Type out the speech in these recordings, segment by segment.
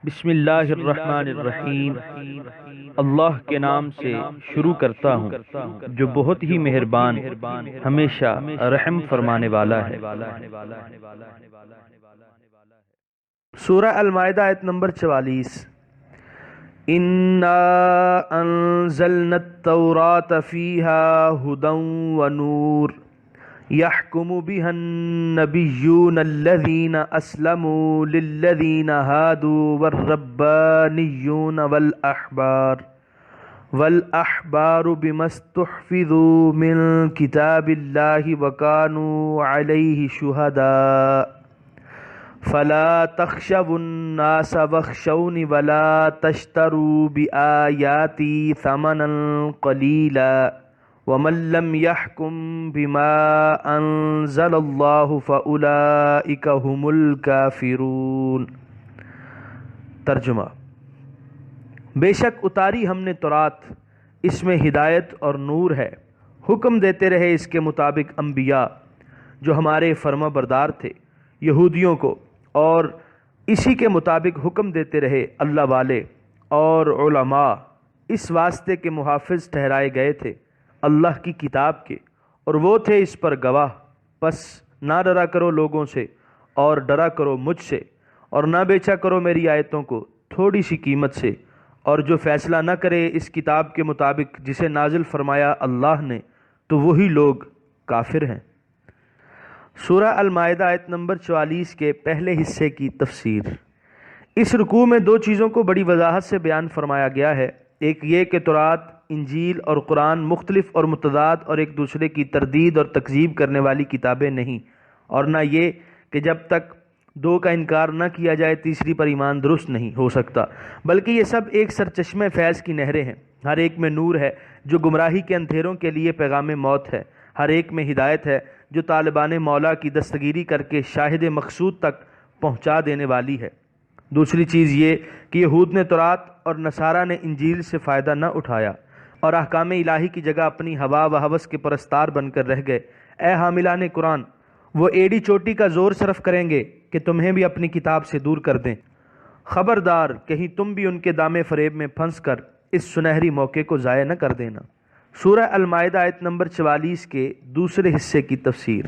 بسم اللہ الرحمن الرحیم۔ اللہ کے نام سے شروع کرتا ہوں جو بہت ہی مہربان ہمیشہ رحم فرمانے والا ہے۔ سورہ المائدہ آیت نمبر 44۔ اِنَّا أَنزَلْنَا التَّوْرَاةَ فِيهَا هُدًى وَنُورٌ يَحْكُمُ بِهَا النَّبِيُّونَ الَّذِينَ أَسْلَمُوا لِلَّذِينَ هَادُوا وَالرَّبَّانِيُّونَ وَالْأَحْبَارُ بِمَا اسْتُحْفِظُوا مِنْ كِتَابِ اللَّهِ وَكَانُوا عَلَيْهِ شُهَدَاءَ فَلَا تَخْشَوُا النَّاسَ وَاخْشَوْنِ وَلَا تَشْتَرُوا بِآيَاتِي ثَمَنًا قَلِيلًا وَمَن لَّمْ يَحْكُم بِمَا أَنزَلَ اللَّهُ فَأُولَٰئِكَ هُمُ الْكَافِرُونَ۔ ترجمہ: بے شک اتاری ہم نے تورات، اس میں ہدایت اور نور ہے، حکم دیتے رہے اس کے مطابق انبیاء جو ہمارے فرما بردار تھے یہودیوں کو، اور اسی کے مطابق حکم دیتے رہے اللہ والے اور علماء اس واسطے کے محافظ ٹھہرائے گئے تھے اللہ کی کتاب کے، اور وہ تھے اس پر گواہ۔ پس نہ ڈرا کرو لوگوں سے اور ڈرا کرو مجھ سے، اور نہ بیچا کرو میری آیتوں کو تھوڑی سی قیمت سے، اور جو فیصلہ نہ کرے اس کتاب کے مطابق جسے نازل فرمایا اللہ نے تو وہی لوگ کافر ہیں۔ سورہ المائدہ آیت نمبر 44 کے پہلے حصے کی تفسیر۔ اس رکوع میں دو چیزوں کو بڑی وضاحت سے بیان فرمایا گیا ہے۔ ایک یہ کہ تورات، انجیل اور قرآن مختلف اور متضاد اور ایک دوسرے کی تردید اور تکذیب کرنے والی کتابیں نہیں، اور نہ یہ کہ جب تک دو کا انکار نہ کیا جائے تیسری پر ایمان درست نہیں ہو سکتا، بلکہ یہ سب ایک سرچشمہ فیض کی نہریں ہیں۔ ہر ایک میں نور ہے جو گمراہی کے اندھیروں کے لیے پیغام موت ہے، ہر ایک میں ہدایت ہے جو طالبان مولا کی دستگیری کر کے شاہد مقصود تک پہنچا دینے والی ہے۔ دوسری چیز یہ کہ یہود نے تورات اور نصارہ نے انجیل سے فائدہ نہ اٹھایا اور احکام الہی کی جگہ اپنی ہوا و ہوس کے پرستار بن کر رہ گئے۔ اے حاملان قرآن، وہ ایڑی چوٹی کا زور صرف کریں گے کہ تمہیں بھی اپنی کتاب سے دور کر دیں۔ خبردار، کہیں تم بھی ان کے دامے فریب میں پھنس کر اس سنہری موقع کو ضائع نہ کر دینا۔ سورہ المائدہ آیت نمبر 44 کے دوسرے حصے کی تفسیر۔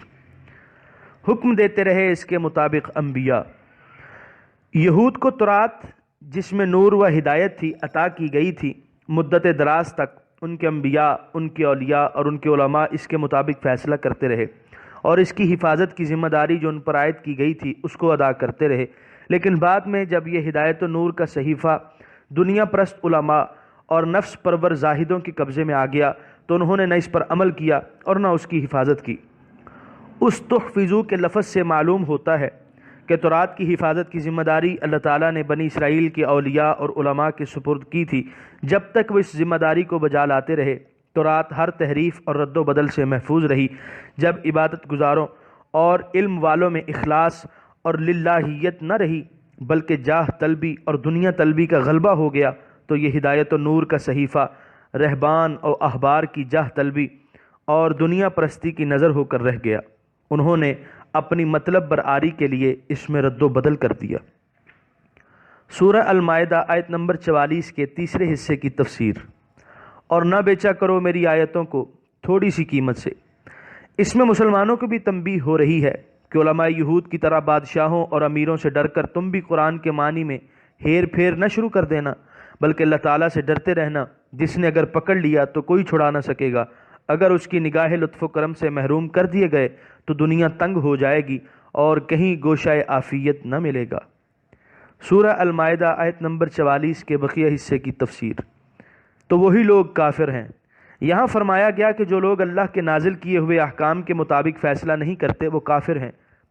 حکم دیتے رہے اس کے مطابق انبیاء۔ یہود کو تورات جس میں نور و ہدایت تھی عطا کی گئی تھی، مدت دراز تک ان کے انبیاء، ان کے اولیاء اور ان کے علماء اس کے مطابق فیصلہ کرتے رہے اور اس کی حفاظت کی ذمہ داری جو ان پر عائد کی گئی تھی اس کو ادا کرتے رہے۔ لیکن بعد میں جب یہ ہدایت و نور کا صحیفہ دنیا پرست علماء اور نفس پرور زاہدوں کے قبضے میں آ گیا تو انہوں نے نہ اس پر عمل کیا اور نہ اس کی حفاظت کی۔ اس تحفظو کے لفظ سے معلوم ہوتا ہے کہ تورات کی حفاظت کی ذمہ داری اللہ تعالیٰ نے بنی اسرائیل کے اولیاء اور علماء کے سپرد کی تھی۔ جب تک وہ اس ذمہ داری کو بجا لاتے رہے، تورات ہر تحریف اور رد و بدل سے محفوظ رہی۔ جب عبادت گزاروں اور علم والوں میں اخلاص اور للہیت نہ رہی بلکہ جاہ طلبی اور دنیا طلبی کا غلبہ ہو گیا تو یہ ہدایت و نور کا صحیفہ رہبان اور احبار کی جاہ طلبی اور دنیا پرستی کی نظر ہو کر رہ گیا۔ انہوں نے اپنی مطلب برآری کے لیے اس میں رد و بدل کر دیا۔ سورہ المائدہ آیت نمبر 44 کے تیسرے حصے کی تفسیر۔ اور نہ بیچا کرو میری آیتوں کو تھوڑی سی قیمت سے۔ اس میں مسلمانوں کو بھی تنبیہ ہو رہی ہے کہ علماء یہود کی طرح بادشاہوں اور امیروں سے ڈر کر تم بھی قرآن کے معنی میں ہیر پھیر نہ شروع کر دینا، بلکہ اللہ تعالیٰ سے ڈرتے رہنا جس نے اگر پکڑ لیا تو کوئی چھڑا نہ سکے گا۔ اگر اس کی نگاہ لطف و کرم سے محروم کر دیے گئے تو دنیا تنگ ہو جائے گی اور کہیں گوشۂ عافیت نہ ملے گا۔ سورہ المائدہ آیت نمبر 44 کے بقیہ حصے کی تفسیر۔ تو وہی لوگ کافر ہیں۔ یہاں فرمایا گیا کہ جو لوگ اللہ کے نازل کیے ہوئے احکام کے مطابق فیصلہ نہیں کرتے وہ کافر ہیں۔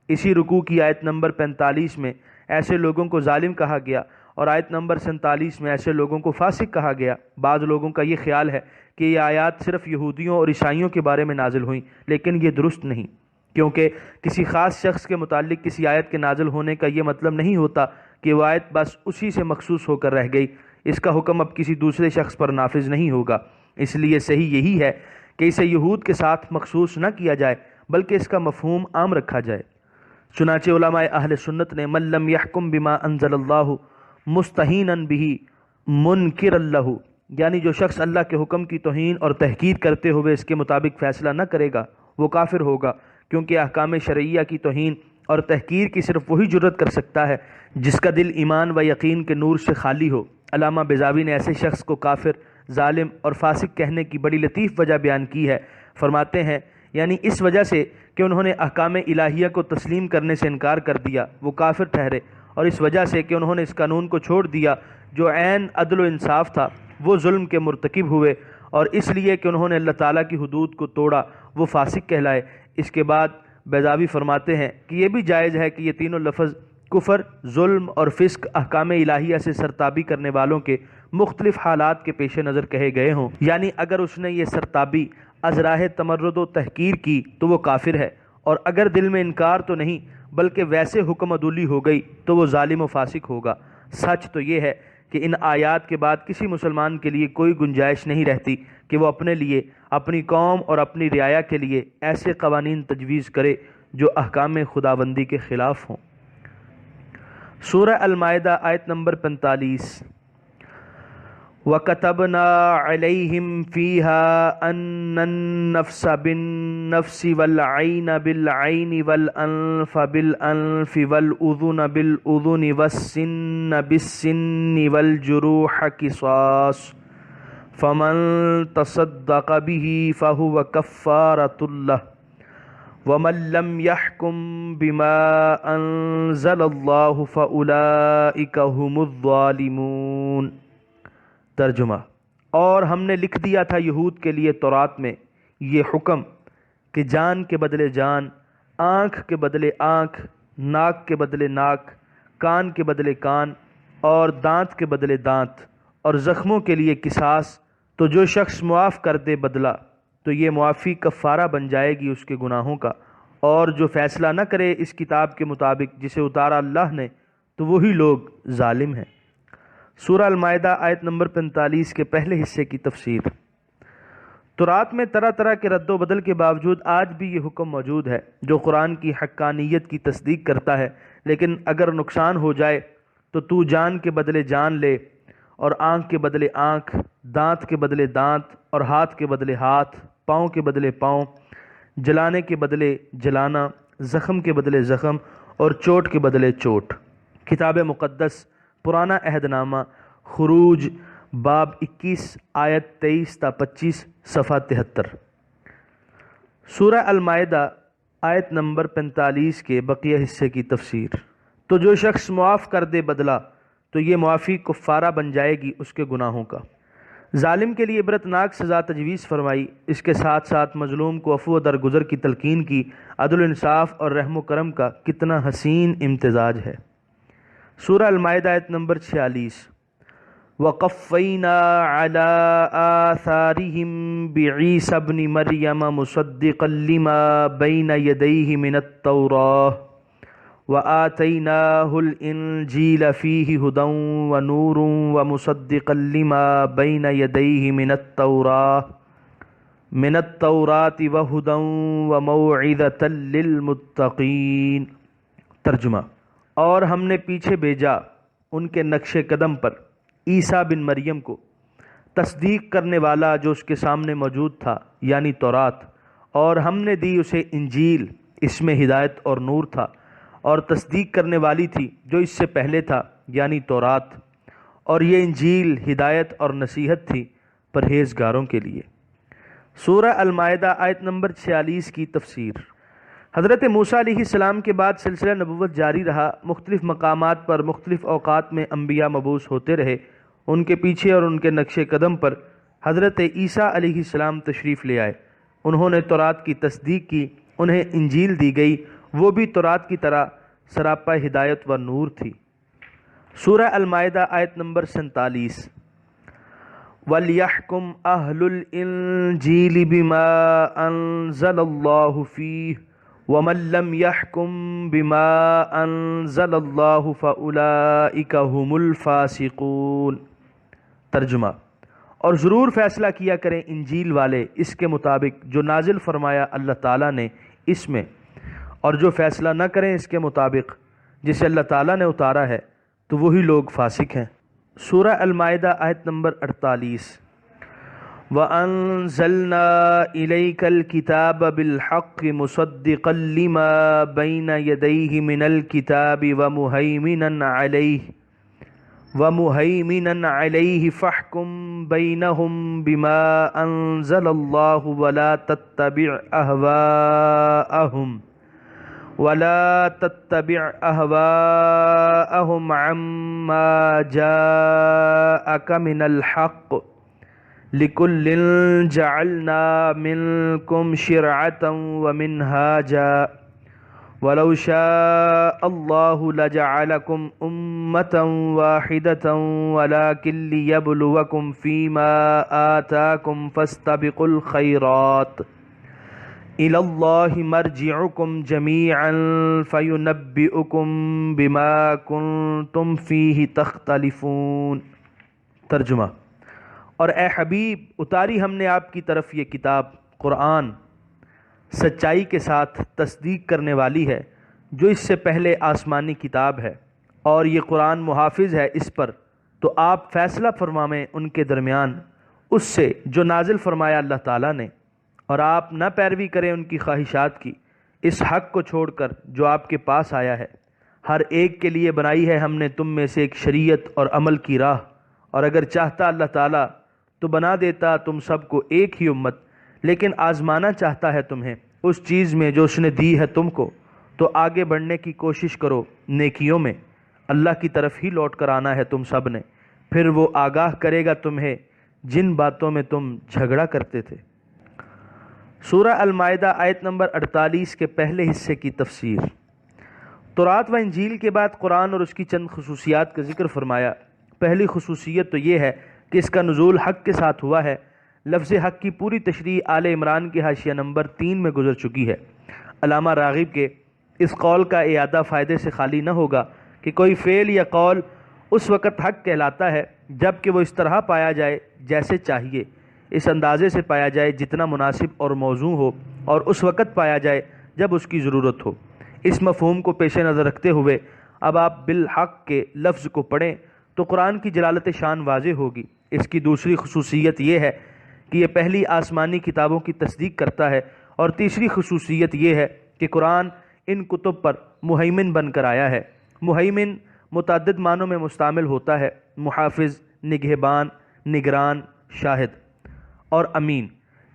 اسی رکوع کی آیت نمبر 45 میں ایسے لوگوں کو ظالم کہا گیا اور آیت نمبر 47 میں ایسے لوگوں کو فاسق کہا گیا۔ بعض لوگوں کا یہ خیال ہے کہ یہ آیات صرف یہودیوں اور عیسائیوں کے بارے میں نازل ہوئیں، لیکن یہ درست نہیں، کیونکہ کسی خاص شخص کے متعلق کسی آیت کے نازل ہونے کا یہ مطلب نہیں ہوتا کہ وہ آیت بس اسی سے مخصوص ہو کر رہ گئی، اس کا حکم اب کسی دوسرے شخص پر نافذ نہیں ہوگا۔ اس لیے صحیح یہی ہے کہ اسے یہود کے ساتھ مخصوص نہ کیا جائے بلکہ اس کا مفہوم عام رکھا جائے۔ چنانچہ علماء اہل سنت نے من لم یحکم بما انزل اللہ مستہینن بھی منکر لہ، یعنی جو شخص اللہ کے حکم کی توہین اور تحقیر کرتے ہوئے اس کے مطابق فیصلہ نہ کرے گا وہ کافر ہوگا، کیونکہ احکام شرعیہ کی توہین اور تحقیر کی صرف وہی جرت کر سکتا ہے جس کا دل ایمان و یقین کے نور سے خالی ہو۔ علامہ بیضاوی نے ایسے شخص کو کافر، ظالم اور فاسق کہنے کی بڑی لطیف وجہ بیان کی ہے۔ فرماتے ہیں یعنی اس وجہ سے کہ انہوں نے احکام الہیہ کو تسلیم کرنے سے انکار کر دیا وہ کافر ٹھہرے، اور اس وجہ سے کہ انہوں نے اس قانون کو چھوڑ دیا جو عین عدل و انصاف تھا وہ ظلم کے مرتکب ہوئے، اور اس لیے کہ انہوں نے اللہ تعالیٰ کی حدود کو توڑا وہ فاسق کہلائے۔ اس کے بعد بیضاوی فرماتے ہیں کہ یہ بھی جائز ہے کہ یہ تینوں لفظ کفر، ظلم اور فسق احکام الہیہ سے سرتابی کرنے والوں کے مختلف حالات کے پیش نظر کہے گئے ہوں، یعنی اگر اس نے یہ سرتابی از راہ تمرد و تحقیر کی تو وہ کافر ہے، اور اگر دل میں انکار تو نہیں بلکہ ویسے حکم عدولی ہو گئی تو وہ ظالم و فاسق ہوگا۔ سچ تو یہ ہے کہ ان آیات کے بعد کسی مسلمان کے لیے کوئی گنجائش نہیں رہتی کہ وہ اپنے لیے، اپنی قوم اور اپنی رعایا کے لیے ایسے قوانین تجویز کرے جو احکام خداوندی کے خلاف ہوں۔ سورہ المائدہ آیت نمبر 45۔ وَكَتَبْنَا عَلَيْهِمْ فِيهَا أَنَّ النَّفْسَ بِالنَّفْسِ وَالْعَيْنَ بِالْعَيْنِ وَالْأَنْفَ بِالْأَنْفِ وَالْأُذُنَ بِالْأُذُنِ وَالسِّنَّ بِالسِّنِّ وَالْجُرُوحَ قِصَاصٌ فَمَن تَصَدَّقَ بِهِ فَهُوَ كَفَّارَةٌ لَهُ وَمَن لَّمْ يَحْكُم بِمَا أَنزَلَ اللَّهُ فَأُولَٰئِكَ هُمُ الظَّالِمُونَ۔ ترجمہ: اور ہم نے لکھ دیا تھا یہود کے لیے تورات میں یہ حکم کہ جان کے بدلے جان، آنکھ کے بدلے آنکھ، ناک کے بدلے ناک، کان کے بدلے کان اور دانت کے بدلے دانت، اور زخموں کے لیے قصاص، تو جو شخص معاف کر دے بدلہ تو یہ معافی کفارہ بن جائے گی اس کے گناہوں کا، اور جو فیصلہ نہ کرے اس کتاب کے مطابق جسے اتارا اللہ نے تو وہی لوگ ظالم ہیں۔ سورہ المائدہ آیت نمبر 45 کے پہلے حصے کی تفسیر۔ تورات میں طرح طرح کے رد و بدل کے باوجود آج بھی یہ حکم موجود ہے جو قرآن کی حقانیت کی تصدیق کرتا ہے، لیکن اگر نقصان ہو جائے تو جان کے بدلے جان لے، اور آنکھ کے بدلے آنکھ، دانت کے بدلے دانت اور ہاتھ کے بدلے ہاتھ، پاؤں کے بدلے پاؤں، جلانے کے بدلے جلانا، زخم کے بدلے زخم اور چوٹ کے بدلے چوٹ۔ کتاب مقدس پرانا عہد نامہ خروج باب 21 آیت 23 تا 25 صفحہ 73۔ سورہ المائدہ آیت نمبر 45 کے بقیہ حصے کی تفسیر۔ تو جو شخص معاف کر دے بدلہ تو یہ معافی کفارہ بن جائے گی اس کے گناہوں کا۔ ظالم کے لیے عبرتناک سزا تجویز فرمائی، اس کے ساتھ ساتھ مظلوم کو عفو و درگزر کی تلقین کی۔ عدل و انصاف اور رحم و کرم کا کتنا حسین امتزاج ہے۔ سورہ المائدہ آیت نمبر 46۔ وَقَفَّيْنَا عَلَىٰ آثَارِهِمْ بِعِيسَى ابْنِ مَرْيَمَ مُصَدِّقًا لِمَا بَيْنَ يَدَيْهِ مِنَ التَّوْرَاةِ وَآتَيْنَاهُ الْإِنْجِيلَ فِيهِ هُدًى وَنُورٌ وَمُصَدِّقًا لِمَا بَيْنَ يَدَيْهِ مِنَ التَّوْرَاةِ وَهُدًى وَمَوْعِظَةً لِلْمُتَّقِينَ۔ ترجمہ: اور ہم نے پیچھے بھیجا ان کے نقش قدم پر عیسیٰ بن مریم کو، تصدیق کرنے والا جو اس کے سامنے موجود تھا یعنی تورات، اور ہم نے دی اسے انجیل، اس میں ہدایت اور نور تھا، اور تصدیق کرنے والی تھی جو اس سے پہلے تھا یعنی تورات، اور یہ انجیل ہدایت اور نصیحت تھی پرہیزگاروں کے لیے۔ سورہ المائدہ آیت نمبر 46 کی تفسیر۔ حضرت موسیٰ علیہ السلام کے بعد سلسلہ نبوت جاری رہا، مختلف مقامات پر مختلف اوقات میں انبیاء مبعوث ہوتے رہے، ان کے پیچھے اور ان کے نقش قدم پر حضرت عیسیٰ علیہ السلام تشریف لے آئے، انہوں نے تورات کی تصدیق کی، انہیں انجیل دی گئی، وہ بھی تورات کی طرح سراپا ہدایت و نور تھی۔ سورہ المائدہ آیت نمبر 47۔ وَلْيَحْكُمْ أَهْلُ الْإِنْجِيلِ بِمَا أَنزَلَ اللَّهُ فِيهِ وَمَن لَّمْ يَحْكُم بِمَا أَنزَلَ اللَّهُ فَأُولَٰئِكَ هُمُ الْفَاسِقُونَ۔ ترجمہ: اور ضرور فیصلہ کیا کریں انجیل والے اس کے مطابق جو نازل فرمایا اللہ تعالیٰ نے اس میں، اور جو فیصلہ نہ کریں اس کے مطابق جسے اللہ تعالیٰ نے اتارا ہے تو وہی لوگ فاسق ہیں۔ سورہ المائدہ آیت نمبر 48، وَأَنزَلْنَا إِلَيْكَ الْكِتَابَ بِالْحَقِّ مُصَدِّقًا لِمَا بَيْنَ يَدَيْهِ مِنَ الْكِتَابِ وَمُهَيْمِنًا عَلَيْهِ فَاحْكُم بَيْنَهُم بِمَا أَنزَلَ اللَّهُ وَلَا تَتَّبِعْ أَهْوَاءَهُمْ عَمَّا جَاءَكَ مِنَ الْحَقِّ لِكُلٍّ جَعَلْنَا مِنكُمْ شِرْعَةً وَمِنْهَاجًا وَلَوْ شَاءَ اللَّهُ لَجَعَلَكُمْ أُمَّةً وَاحِدَةً وَلَكِنْ لِيَبْلُوَكُمْ فِيمَا آتَاكُمْ فَاسْتَبِقُوا الْخَيْرَاتِ إِلَى اللَّهِ مَرْجِعُكُمْ جَمِيعًا فَيُنَبِّئُكُمْ بِمَا كُنْتُمْ فِيهِ تَخْتَلِفُونَ۔ ترجمہ: اور اے حبیب، اتاری ہم نے آپ کی طرف یہ کتاب قرآن سچائی کے ساتھ تصدیق کرنے والی ہے جو اس سے پہلے آسمانی کتاب ہے، اور یہ قرآن محافظ ہے اس پر، تو آپ فیصلہ فرمائیں ان کے درمیان اس سے جو نازل فرمایا اللہ تعالیٰ نے، اور آپ نہ پیروی کریں ان کی خواہشات کی، اس حق کو چھوڑ کر جو آپ کے پاس آیا ہے۔ ہر ایک کے لیے بنائی ہے ہم نے تم میں سے ایک شریعت اور عمل کی راہ، اور اگر چاہتا اللہ تعالیٰ تو بنا دیتا تم سب کو ایک ہی امت، لیکن آزمانا چاہتا ہے تمہیں اس چیز میں جو اس نے دی ہے تم کو، تو آگے بڑھنے کی کوشش کرو نیکیوں میں، اللہ کی طرف ہی لوٹ کر آنا ہے تم سب نے، پھر وہ آگاہ کرے گا تمہیں جن باتوں میں تم جھگڑا کرتے تھے۔ سورہ المائدہ آیت نمبر 48 کے پہلے حصے کی تفسیر۔ تورات و انجیل کے بعد قرآن اور اس کی چند خصوصیات کا ذکر فرمایا۔ پہلی خصوصیت تو یہ ہے کہ اس کا نزول حق کے ساتھ ہوا ہے۔ لفظ حق کی پوری تشریح آل عمران کے حاشیہ نمبر 3 میں گزر چکی ہے۔ علامہ راغب کے اس قول کا اعادہ فائدے سے خالی نہ ہوگا کہ کوئی فعل یا قول اس وقت حق کہلاتا ہے جب کہ وہ اس طرح پایا جائے جیسے چاہیے، اس اندازے سے پایا جائے جتنا مناسب اور موزوں ہو، اور اس وقت پایا جائے جب اس کی ضرورت ہو۔ اس مفہوم کو پیش نظر رکھتے ہوئے اب آپ بالحق کے لفظ کو پڑھیں تو قرآن کی جلالت شان واضح ہوگی۔ اس کی دوسری خصوصیت یہ ہے کہ یہ پہلی آسمانی کتابوں کی تصدیق کرتا ہے، اور تیسری خصوصیت یہ ہے کہ قرآن ان کتب پر مہیمن بن کر آیا ہے۔ مہیمن متعدد معنوں میں مستعمل ہوتا ہے: محافظ، نگہبان، نگران، شاہد اور امین۔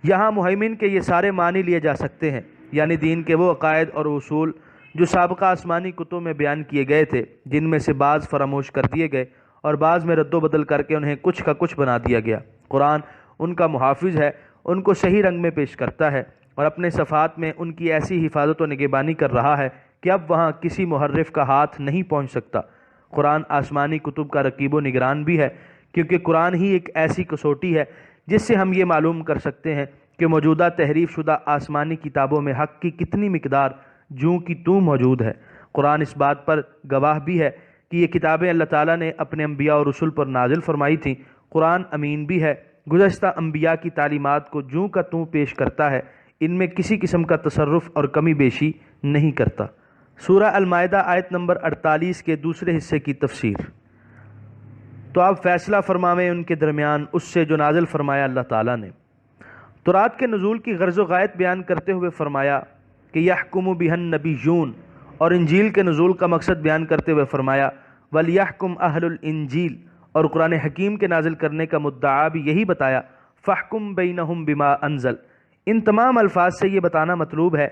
یہاں مہیمن کے یہ سارے معنی لیے جا سکتے ہیں، یعنی دین کے وہ عقائد اور اصول جو سابقہ آسمانی کتب میں بیان کیے گئے تھے، جن میں سے بعض فراموش کر دیے گئے اور بعض میں رد و بدل کر کے انہیں کچھ کا کچھ بنا دیا گیا۔ قرآن ان کا محافظ ہے، ان کو صحیح رنگ میں پیش کرتا ہے، اور اپنے صفات میں ان کی ایسی حفاظت و نگہبانی کر رہا ہے کہ اب وہاں کسی محرف کا ہاتھ نہیں پہنچ سکتا۔ قرآن آسمانی کتب کا رقیب و نگران بھی ہے، کیونکہ قرآن ہی ایک ایسی کسوٹی ہے جس سے ہم یہ معلوم کر سکتے ہیں کہ موجودہ تحریف شدہ آسمانی کتابوں میں حق کی کتنی مقدار جوں کی توں موجود ہے۔ قرآن اس بات پر گواہ بھی ہے کہ یہ کتابیں اللہ تعالیٰ نے اپنے انبیاء اور رسول پر نازل فرمائی تھیں۔ قرآن امین بھی ہے، گزشتہ انبیاء کی تعلیمات کو جوں کا توں پیش کرتا ہے، ان میں کسی قسم کا تصرف اور کمی بیشی نہیں کرتا۔ سورہ المائدہ آیت نمبر 48 کے دوسرے حصے کی تفسیر۔ تو آپ فیصلہ فرمائیں ان کے درمیان اس سے جو نازل فرمایا اللہ تعالیٰ نے۔ تورات کے نزول کی غرض و غایت بیان کرتے ہوئے فرمایا کہ یحکم بہ النبیون، اور انجیل کے نزول کا مقصد بیان کرتے ہوئے فرمایا ولیحکم اہل الانجیل، اور قرآن حکیم کے نازل کرنے کا مدعا بھی یہی بتایا فاحکم بینہم بما انزل۔ ان تمام الفاظ سے یہ بتانا مطلوب ہے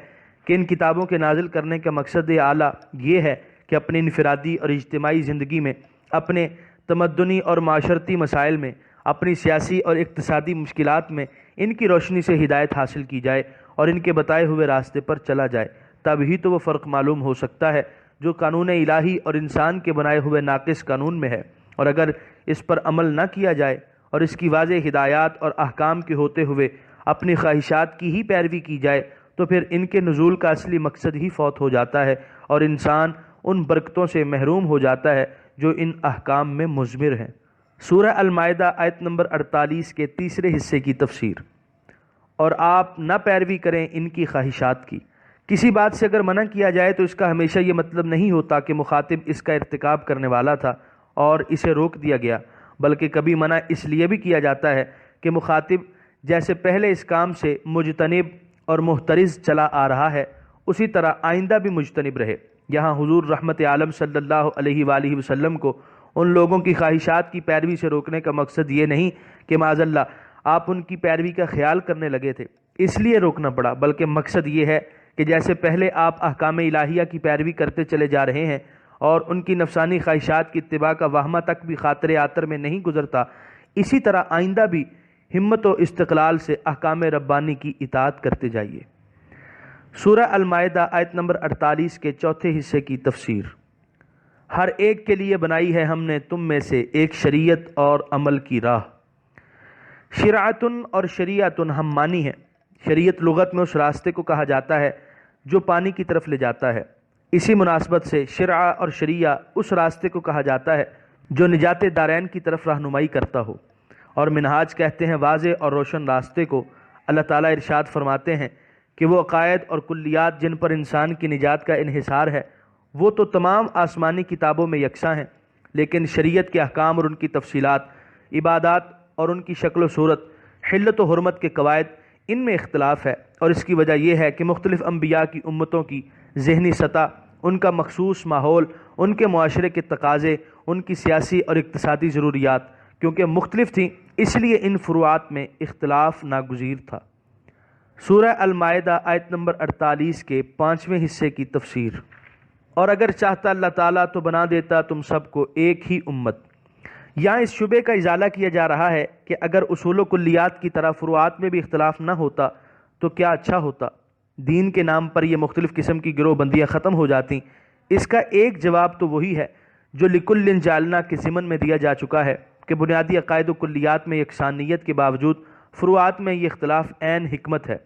کہ ان کتابوں کے نازل کرنے کا مقصد اعلیٰ یہ ہے کہ اپنی انفرادی اور اجتماعی زندگی میں، اپنے تمدنی اور معاشرتی مسائل میں، اپنی سیاسی اور اقتصادی مشکلات میں ان کی روشنی سے ہدایت حاصل کی جائے اور ان کے بتائے ہوئے راستے پر چلا جائے۔ تب ہی تو وہ فرق معلوم ہو سکتا ہے جو قانون الہی اور انسان کے بنائے ہوئے ناقص قانون میں ہے، اور اگر اس پر عمل نہ کیا جائے اور اس کی واضح ہدایات اور احکام کے ہوتے ہوئے اپنی خواہشات کی ہی پیروی کی جائے تو پھر ان کے نزول کا اصلی مقصد ہی فوت ہو جاتا ہے، اور انسان ان برکتوں سے محروم ہو جاتا ہے جو ان احکام میں مضمر ہیں۔ سورہ المائدہ آیت نمبر 48 کے تیسرے حصے کی تفسیر۔ اور آپ نہ پیروی کریں ان کی خواہشات کی۔ کسی بات سے اگر منع کیا جائے تو اس کا ہمیشہ یہ مطلب نہیں ہوتا کہ مخاطب اس کا ارتکاب کرنے والا تھا اور اسے روک دیا گیا، بلکہ کبھی منع اس لیے بھی کیا جاتا ہے کہ مخاطب جیسے پہلے اس کام سے مجتنب اور محترز چلا آ رہا ہے اسی طرح آئندہ بھی مجتنب رہے۔ یہاں حضور رحمت عالم صلی اللہ علیہ وآلہ وسلم کو ان لوگوں کی خواہشات کی پیروی سے روکنے کا مقصد یہ نہیں کہ معاذ اللہ آپ ان کی پیروی کا خیال کرنے لگے تھے اس لیے روکنا پڑا، بلکہ مقصد یہ ہے کہ جیسے پہلے آپ احکام الہیہ کی پیروی کرتے چلے جا رہے ہیں اور ان کی نفسانی خواہشات کی اتباع کا وہمہ تک بھی خاطر آتر میں نہیں گزرتا، اسی طرح آئندہ بھی ہمت و استقلال سے احکام ربانی کی اطاعت کرتے جائیے۔ سورہ المائدہ آیت نمبر 48 کے چوتھے حصے کی تفسیر۔ ہر ایک کے لیے بنائی ہے ہم نے تم میں سے ایک شریعت اور عمل کی راہ۔ شرعتن اور شریعتن ہم مانی ہیں۔ شریعت لغت میں اس راستے کو کہا جاتا ہے جو پانی کی طرف لے جاتا ہے، اسی مناسبت سے شرع اور شریعہ اس راستے کو کہا جاتا ہے جو نجات دارین کی طرف رہنمائی کرتا ہو، اور منہاج کہتے ہیں واضح اور روشن راستے کو۔ اللہ تعالیٰ ارشاد فرماتے ہیں کہ وہ عقائد اور کلیات جن پر انسان کی نجات کا انحصار ہے وہ تو تمام آسمانی کتابوں میں یکساں ہیں، لیکن شریعت کے احکام اور ان کی تفصیلات، عبادات اور ان کی شکل و صورت، حلت و حرمت کے قواعد، ان میں اختلاف ہے، اور اس کی وجہ یہ ہے کہ مختلف انبیاء کی امتوں کی ذہنی سطح، ان کا مخصوص ماحول، ان کے معاشرے کے تقاضے، ان کی سیاسی اور اقتصادی ضروریات کیونکہ مختلف تھیں، اس لیے ان فروعات میں اختلاف ناگزیر تھا۔ سورہ المائدہ آیت نمبر 48 کے 5ویں حصے کی تفسیر۔ اور اگر چاہتا اللہ تعالیٰ تو بنا دیتا تم سب کو ایک ہی امت۔ یہاں اس شبے کا ازالہ کیا جا رہا ہے کہ اگر اصول و کلیات کی طرح فروعات میں بھی اختلاف نہ ہوتا تو کیا اچھا ہوتا، دین کے نام پر یہ مختلف قسم کی گروہ بندیاں ختم ہو جاتیں۔ اس کا ایک جواب تو وہی ہے جو لکل جعلنا کے ضمن میں دیا جا چکا ہے کہ بنیادی عقائد و کلیات میں یکسانیت کے باوجود فروعات میں یہ اختلاف عین حکمت ہے،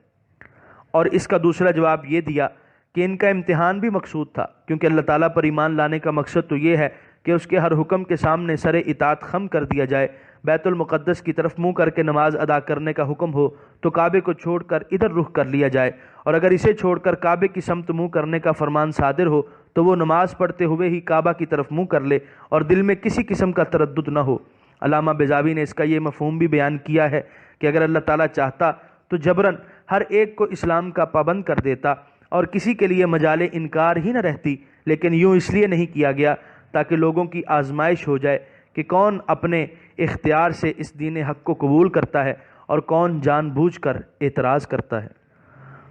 اور اس کا دوسرا جواب یہ دیا کہ ان کا امتحان بھی مقصود تھا، کیونکہ اللہ تعالیٰ پر ایمان لانے کا مقصد تو یہ ہے کہ اس کے ہر حکم کے سامنے سر اطاعت خم کر دیا جائے۔ بیت المقدس کی طرف منہ کر کے نماز ادا کرنے کا حکم ہو تو کعبے کو چھوڑ کر ادھر رخ کر لیا جائے، اور اگر اسے چھوڑ کر کعبے کی سمت منہ کرنے کا فرمان صادر ہو تو وہ نماز پڑھتے ہوئے ہی کعبہ کی طرف منہ کر لے اور دل میں کسی قسم کا تردد نہ ہو۔ علامہ بیضاوی نے اس کا یہ مفہوم بھی بیان کیا ہے کہ اگر اللہ تعالیٰ چاہتا تو جبراً ہر ایک کو اسلام کا پابند کر دیتا اور کسی کے لیے مجال انکار ہی نہ رہتی، لیکن یوں اس لیے نہیں کیا گیا تاکہ لوگوں کی آزمائش ہو جائے کہ کون اپنے اختیار سے اس دین حق کو قبول کرتا ہے اور کون جان بوجھ کر اعتراض کرتا ہے۔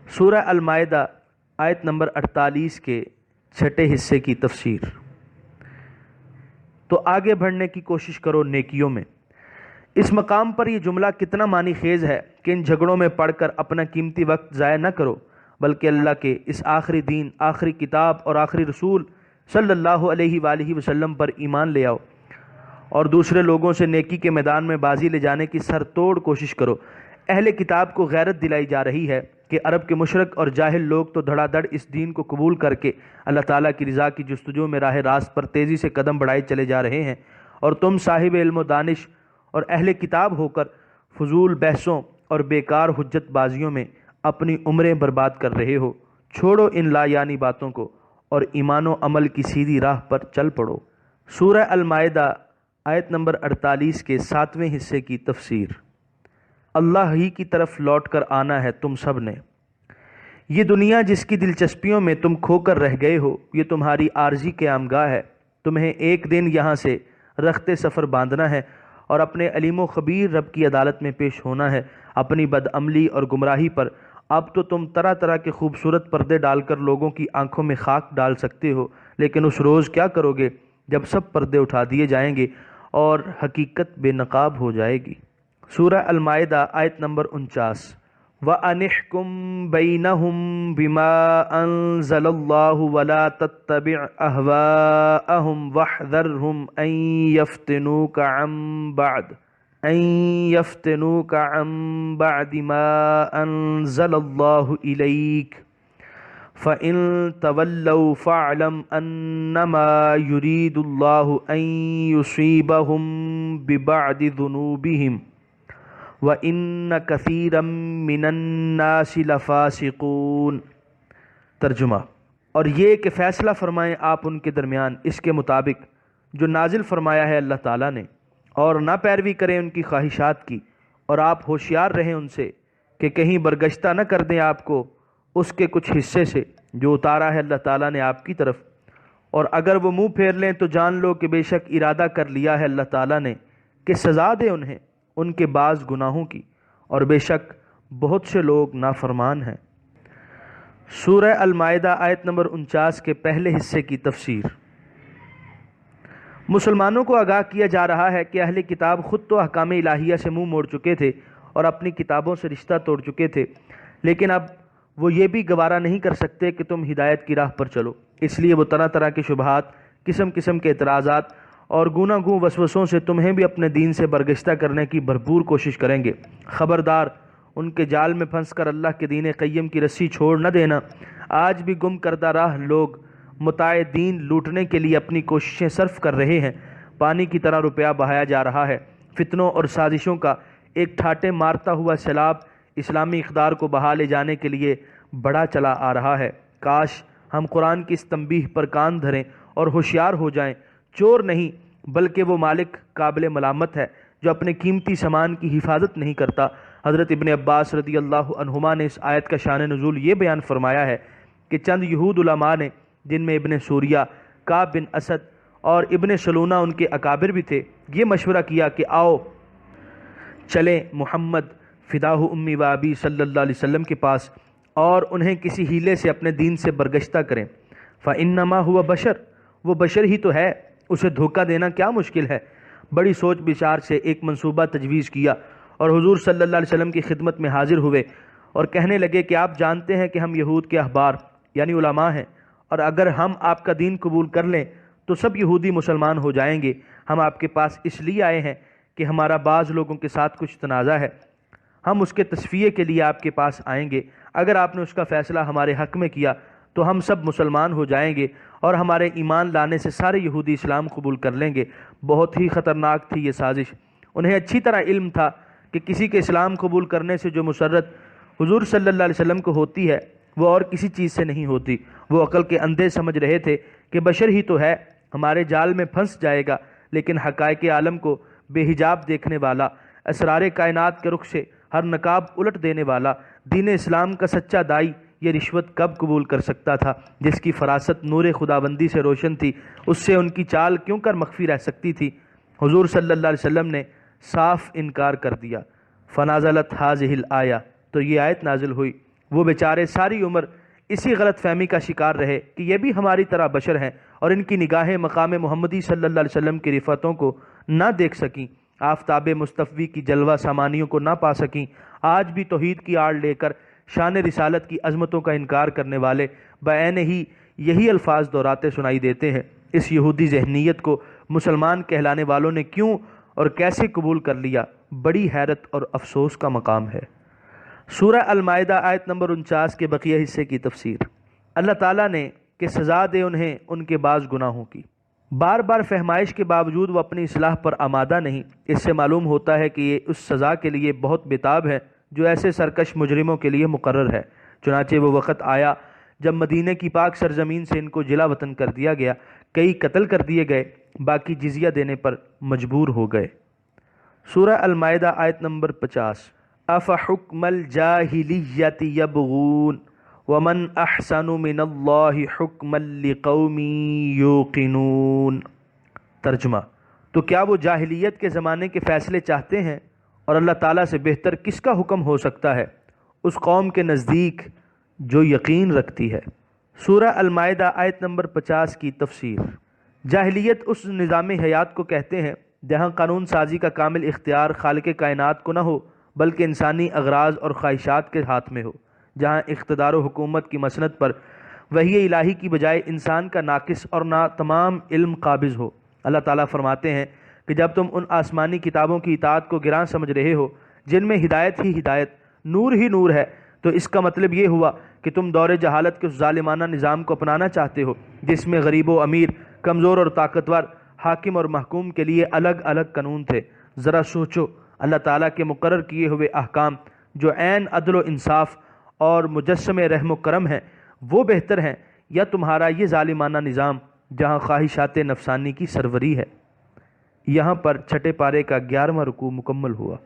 سورہ المائدہ آیت نمبر 48 کے 6 حصے کی تفسیر۔ تو آگے بڑھنے کی کوشش کرو نیکیوں میں۔ اس مقام پر یہ جملہ کتنا معنی خیز ہے کہ ان جھگڑوں میں پڑھ کر اپنا قیمتی وقت ضائع نہ کرو، بلکہ اللہ کے اس آخری دین، آخری کتاب اور آخری رسول صلی اللہ علیہ وآلہ وسلم پر ایمان لے آؤ، اور دوسرے لوگوں سے نیکی کے میدان میں بازی لے جانے کی سر توڑ کوشش کرو۔ اہل کتاب کو غیرت دلائی جا رہی ہے کہ عرب کے مشرک اور جاہل لوگ تو دھڑا دھڑ اس دین کو قبول کر کے اللہ تعالیٰ کی رضا کی جستجو میں راہ راست پر تیزی سے قدم بڑھائے چلے جا رہے ہیں، اور تم صاحب علم و دانش اور اہل کتاب ہو کر فضول بحثوں اور بیکار حجت بازیوں میں اپنی عمریں برباد کر رہے ہو۔ چھوڑو ان لا یعنی باتوں کو اور ایمان و عمل کی سیدھی راہ پر چل پڑو۔ سورہ المائدہ آیت نمبر 48 کے 7ویں حصے کی تفسیر۔ اللہ ہی کی طرف لوٹ کر آنا ہے تم سب نے۔ یہ دنیا جس کی دلچسپیوں میں تم کھو کر رہ گئے ہو یہ تمہاری عارضی قیامگاہ ہے۔ تمہیں ایک دن یہاں سے رخت سفر باندھنا ہے اور اپنے علیم و خبیر رب کی عدالت میں پیش ہونا ہے۔ اپنی بدعملی اور گمراہی پر اب تو تم طرح طرح کے خوبصورت پردے ڈال کر لوگوں کی آنکھوں میں خاک ڈال سکتے ہو، لیکن اس روز کیا کرو گے جب سب پردے اٹھا دیے جائیں گے اور حقیقت بے نقاب ہو جائے گی۔ سورہ المائدہ آیت نمبر 49۔ وَأَنِحْكُمْ بَيْنَهُمْ بِمَا أَنزَلَ اللَّهُ وَلَا تَتَّبِعْ أَهْوَاءَهُمْ وَاحْذَرْهُمْ أَن يَفْتِنُوكَ عَن بَعْدِ مَا أَنزَلَ اللَّهُ إِلَيْكَ فَإِن تَوَلَّوْا فَاعْلَمْ أَنَّمَا يُرِيدُ اللَّهُ أَن يُصِيبَهُم بِبَعْضِ ذُنُوبِهِمْ وَإِنَّ كَثِيرًا مِّنَ النَّاسِ لَفَاسِقُونَ۔ ترجمہ۔ اور یہ کہ فیصلہ فرمائیں آپ ان کے درمیان اس کے مطابق جو نازل فرمایا ہے اللہ تعالیٰ نے، اور نہ پیروی کریں ان کی خواہشات کی، اور آپ ہوشیار رہیں ان سے کہ کہیں برگشتہ نہ کر دیں آپ کو اس کے کچھ حصے سے جو اتارا ہے اللہ تعالیٰ نے آپ کی طرف، اور اگر وہ منہ پھیر لیں تو جان لو کہ بے شک ارادہ کر لیا ہے اللہ تعالیٰ نے کہ سزا دے انہیں ان کے بعض گناہوں کی، اور بے شک بہت سے لوگ نافرمان ہیں۔ سورہ المائدہ آیت نمبر 49 کے پہلے حصے کی تفسیر۔ مسلمانوں کو آگاہ کیا جا رہا ہے کہ اہل کتاب خود تو احکام الہیہ سے منہ موڑ چکے تھے اور اپنی کتابوں سے رشتہ توڑ چکے تھے، لیکن اب وہ یہ بھی گوارا نہیں کر سکتے کہ تم ہدایت کی راہ پر چلو، اس لیے وہ طرح طرح کے شبہات، قسم قسم کے اعتراضات اور گوناہ گوں وسوسوں سے تمہیں بھی اپنے دین سے برگشتہ کرنے کی بھرپور کوشش کریں گے۔ خبردار، ان کے جال میں پھنس کر اللہ کے دین قیم کی رسی چھوڑ نہ دینا۔ آج بھی گم کردہ راہ لوگ متاع دین لوٹنے کے لیے اپنی کوششیں صرف کر رہے ہیں، پانی کی طرح روپیہ بہایا جا رہا ہے۔ فتنوں اور سازشوں کا ایک ٹھاٹے مارتا ہوا سیلاب اسلامی اقدار کو بہا لے جانے کے لیے بڑا چلا آ رہا ہے۔ کاش ہم قرآن کی اس تنبیہ پر کان دھریں اور ہوشیار ہو جائیں۔ چور نہیں بلکہ وہ مالک قابل ملامت ہے جو اپنے قیمتی سامان کی حفاظت نہیں کرتا۔ حضرت ابن عباس رضی اللہ عنہما نے اس آیت کا شان نزول یہ بیان فرمایا ہے کہ چند یہود علماء نے، جن میں ابن سوریہ، کعب بن اسد اور ابن سلونہ ان کے اکابر بھی تھے، یہ مشورہ کیا کہ آؤ چلیں محمد فداہ امی و ابی صلی اللہ علیہ وسلم کے پاس اور انہیں کسی ہیلے سے اپنے دین سے برگشتہ کریں۔ فَإِنَّمَا هُوَ بشر، وہ بشر ہی تو ہے، اسے دھوکہ دینا کیا مشکل ہے۔ بڑی سوچ بچار سے ایک منصوبہ تجویز کیا اور حضور صلی اللہ علیہ وسلم کی خدمت میں حاضر ہوئے اور کہنے لگے کہ آپ جانتے ہیں کہ ہم یہود کے احبار یعنی علماء ہیں، اور اگر ہم آپ کا دین قبول کر لیں تو سب یہودی مسلمان ہو جائیں گے۔ ہم آپ کے پاس اس لیے آئے ہیں کہ ہمارا بعض لوگوں کے ساتھ کچھ تنازع ہے، ہم اس کے تصفیے کے لیے آپ کے پاس آئیں گے۔ اگر آپ نے اس کا فیصلہ ہمارے حق میں کیا تو ہم سب مسلمان ہو جائیں گے اور ہمارے ایمان لانے سے سارے یہودی اسلام قبول کر لیں گے۔ بہت ہی خطرناک تھی یہ سازش۔ انہیں اچھی طرح علم تھا کہ کسی کے اسلام قبول کرنے سے جو مسرت حضور صلی اللہ علیہ وسلم کو ہوتی ہے وہ اور کسی چیز سے نہیں ہوتی۔ وہ عقل کے اندھے سمجھ رہے تھے کہ بشر ہی تو ہے، ہمارے جال میں پھنس جائے گا، لیکن حقائق عالم کو بے حجاب دیکھنے والا، اسرار کائنات کے رخ سے ہر نقاب الٹ دینے والا، دین اسلام کا سچا دائی یہ رشوت کب قبول کر سکتا تھا؟ جس کی فراست نور خداوندی سے روشن تھی، اس سے ان کی چال کیوں کر مخفی رہ سکتی تھی؟ حضور صلی اللہ علیہ وسلم نے صاف انکار کر دیا۔ فنازلت ہذہ الآیہ، تو یہ آیت نازل ہوئی۔ وہ بیچارے ساری عمر اسی غلط فہمی کا شکار رہے کہ یہ بھی ہماری طرح بشر ہیں، اور ان کی نگاہیں مقام محمدی صلی اللہ علیہ وسلم کی رفعتوں کو نہ دیکھ سکیں، آفتاب مصطفی کی جلوہ سامانیوں کو نہ پا سکیں۔ آج بھی توحید کی آڑ لے کر شان رسالت کی عظمتوں کا انکار کرنے والے بعین ہی یہی الفاظ دہراتے سنائی دیتے ہیں۔ اس یہودی ذہنیت کو مسلمان کہلانے والوں نے کیوں اور کیسے قبول کر لیا، بڑی حیرت اور افسوس کا مقام ہے۔ سورہ المائدہ آیت نمبر 49 کے بقیہ حصے کی تفسیر۔ اللہ تعالیٰ نے کہ سزا دے انہیں ان کے بعض گناہوں کی۔ بار بار فہمائش کے باوجود وہ اپنی اصلاح پر آمادہ نہیں۔ اس سے معلوم ہوتا ہے کہ یہ اس سزا کے لیے بہت بےتاب ہے جو ایسے سرکش مجرموں کے لیے مقرر ہے۔ چنانچہ وہ وقت آیا جب مدینہ کی پاک سرزمین سے ان کو جلا وطن کر دیا گیا، کئی قتل کر دیے گئے، باقی جزیہ دینے پر مجبور ہو گئے۔ سورہ المائدہ آیت نمبر 50۔ افحکم الجاہلیۃ یبغون ومن احسن من اللہ حکما لقوم یوقنون۔ ترجمہ: تو کیا وہ جاہلیت کے زمانے کے فیصلے چاہتے ہیں، اور اللہ تعالیٰ سے بہتر کس کا حکم ہو سکتا ہے اس قوم کے نزدیک جو یقین رکھتی ہے۔ سورہ المائدہ آیت نمبر 50 کی تفسیر۔ جاہلیت اس نظام حیات کو کہتے ہیں جہاں قانون سازی کا کامل اختیار خالق کائنات کو نہ ہو بلکہ انسانی اغراض اور خواہشات کے ہاتھ میں ہو، جہاں اقتدار و حکومت کی مسند پر وحی الہی کی بجائے انسان کا ناقص اور ناتمام علم قابض ہو۔ اللہ تعالیٰ فرماتے ہیں کہ جب تم ان آسمانی کتابوں کی اطاعت کو گراں سمجھ رہے ہو جن میں ہدایت ہی ہدایت، نور ہی نور ہے، تو اس کا مطلب یہ ہوا کہ تم دور جہالت کے اس ظالمانہ نظام کو اپنانا چاہتے ہو جس میں غریب و امیر، کمزور اور طاقتور، حاکم اور محکوم کے لیے الگ الگ قانون تھے۔ ذرا سوچو، اللہ تعالیٰ کے مقرر کیے ہوئے احکام جو عین عدل و انصاف اور مجسم رحم و کرم ہیں وہ بہتر ہیں، یا تمہارا یہ ظالمانہ نظام جہاں خواہشات نفسانی کی سروری ہے۔ یہاں پر چھٹے پارے کا 11واں رکوع مکمل ہوا۔